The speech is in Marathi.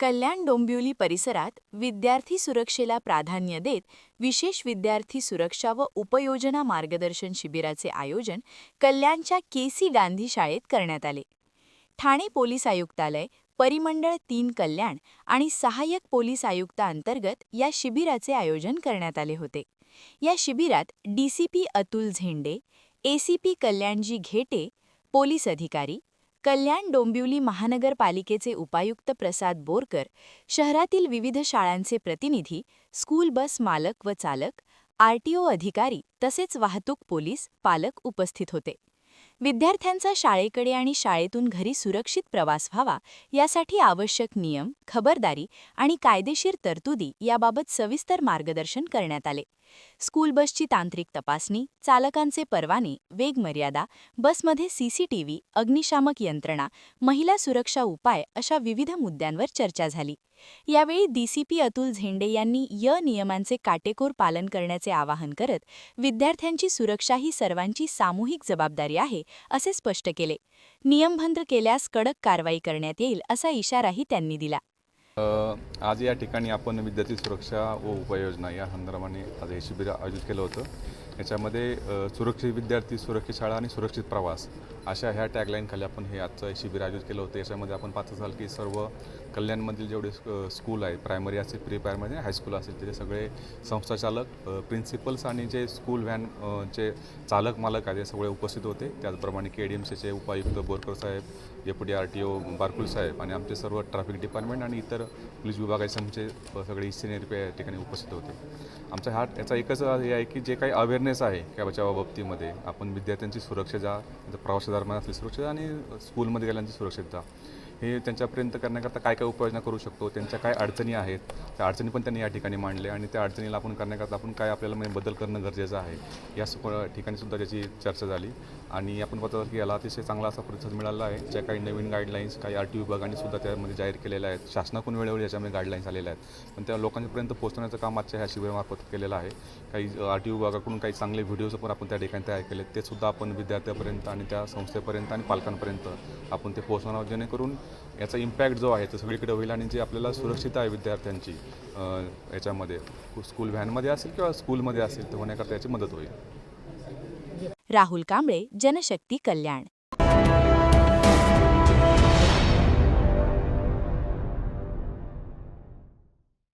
कल्याण डोंबिवली परिसरात विद्यार्थी सुरक्षेला प्राधान्य देत विशेष विद्यार्थी सुरक्षा व उपयोजना मार्गदर्शन शिबिराचे आयोजन कल्याणच्या के.सी. गांधी शाळेत करण्यात आले. ठाणे पोलीस आयुक्तालय, परिमंडळ 3 कल्याण आणि सहाय्यक पोलीस आयुक्तांतर्गत या शिबिराचे आयोजन करण्यात आले होते. या शिबिरात डीसीपी अतुल झेंडे, एसीपी कल्याणजी घेटे, पोलीस अधिकारी, कल्याण डोंबिवली महानगरपालिकेचे उपायुक्त प्रसाद बोरकर, शहरातील विविध शाळांचे प्रतिनिधी, स्कूल बस मालक व चालक, आरटीओ अधिकारी तसेच वाहतूक पोलीस, पालक उपस्थित होते. विद्यार्थ्यांचा शाळेकडे आणि शाळेतून घरी सुरक्षित प्रवास व्हावा यासाठी आवश्यक नियम, खबरदारी आणि कायदेशीर तरतुदी याबाबत सविस्तर मार्गदर्शन करण्यात आले. स्कूल बसची तांत्रिक तपासणी, चालकांचे परवाने, वेग मर्यादा, बसमध्ये सीसीटीव्ही, अग्निशामक यंत्रणा, महिला सुरक्षा उपाय अशा विविध मुद्द्यांवर चर्चा झाली. यावेळी डीसीपी अतुल झेंडे यांनी नियमांचे काटेकोर पालन करण्याचे आवाहन करत विद्यार्थ्यांची सुरक्षा ही सर्वांची सामूहिक जबाबदारी आहे असे स्पष्ट केले. नियमभंग केल्यास कडक कारवाई करण्यात येईल असा इशाराही त्यांनी दिला. आज या ठिकाणी आपण विद्यार्थी सुरक्षा व उपाययोजना या संदर्भाने आज हे शिबिर आयोजित केलं होतं. याच्यामध्ये सुरक्षित विद्यार्थी, सुरक्षित शाळा आणि सुरक्षित प्रवास अशा ह्या टॅगलाईनखाली आपण हे आजचं शिबिर आयोजित केलं होतं. याच्यामध्ये आपण पाहत असाल की सर्व कल्याणमधील जेवढे स्कूल आहेत, प्रायमरी असेल, प्री प्रायमरी, हायस्कूल असेल, त्याचे सगळे संस्थाचालक, प्रिन्सिपल्स आणि जे स्कूल व्हॅनचे चालक मालक आहेत ते सगळे उपस्थित होते. त्याचप्रमाणे KDMCचे उपायुक्त बोरकर साहेब, डेप्युटी RTO बारकुल साहेब आणि आमचे सर्व ट्रॅफिक डिपार्टमेंट आणि इतर पोलीस विभागाचे आमचे सगळे सिनियर या ठिकाणी उपस्थित होते. आमचा याचा एकच हे आहे की जे काही अवेअरनेस आहे त्या बचावा बाबतीमध्ये आपण विद्यार्थ्यांची सुरक्षेचा, प्रवासादरम्यान असली सुरक्षितता आणि स्कूलमध्ये गेल्यानंतर सुरक्षितता हे त्यांच्यापर्यंत करण्याकरता काय काय उपाययोजना करू शकतो, त्यांच्या काय अडचणी आहेत, त्या अडचणी पण त्यांनी या ठिकाणी मांडल्या आणि त्या अडचणीला आपण करण्याकरता आपण काय आपल्याला बदल करणं गरजेचं आहे या ठिकाणी सुद्धा त्याची चर्चा झाली. आणि आपण पाहतो की याला अतिशय चांगला असा प्रतिसाद मिळाला आहे. ज्या काही नवीन गाईडलाईन्स काही RTO विभागाने सुद्धा त्यामध्ये जाहीर केलेल्या आहेत. शासनाकडून वेळोवेळी याच्यामध्ये गाईडलाईन्स आलेल्या आहेत, पण त्या लोकांपर्यंत पोहोचवण्याचं काम आजच्या ह्या शिबिरामार्फत केलेलं आहे. काही RTO विभागाकडून काही चांगले व्हिडिओज पण आपण त्या ठिकाणी तयार केले, ते सुद्धा आपण विद्यार्थ्यापर्यंत आणि त्या संस्थेपर्यंत आणि पालकांपर्यंत आपण ते पोहोचवणार, जेणेकरून याचा इम्पॅक्ट जो आहे तो सगळीकडे होईल आणि जी आपल्याला सुरक्षितता आहे विद्यार्थ्यांची याच्यामध्ये स्कूल व्हॅनमध्ये असेल किंवा स्कूलमध्ये असेल तर होण्याकरता याची मदत होईल. राहुल कांबळे, जनशक्ती कल्याण.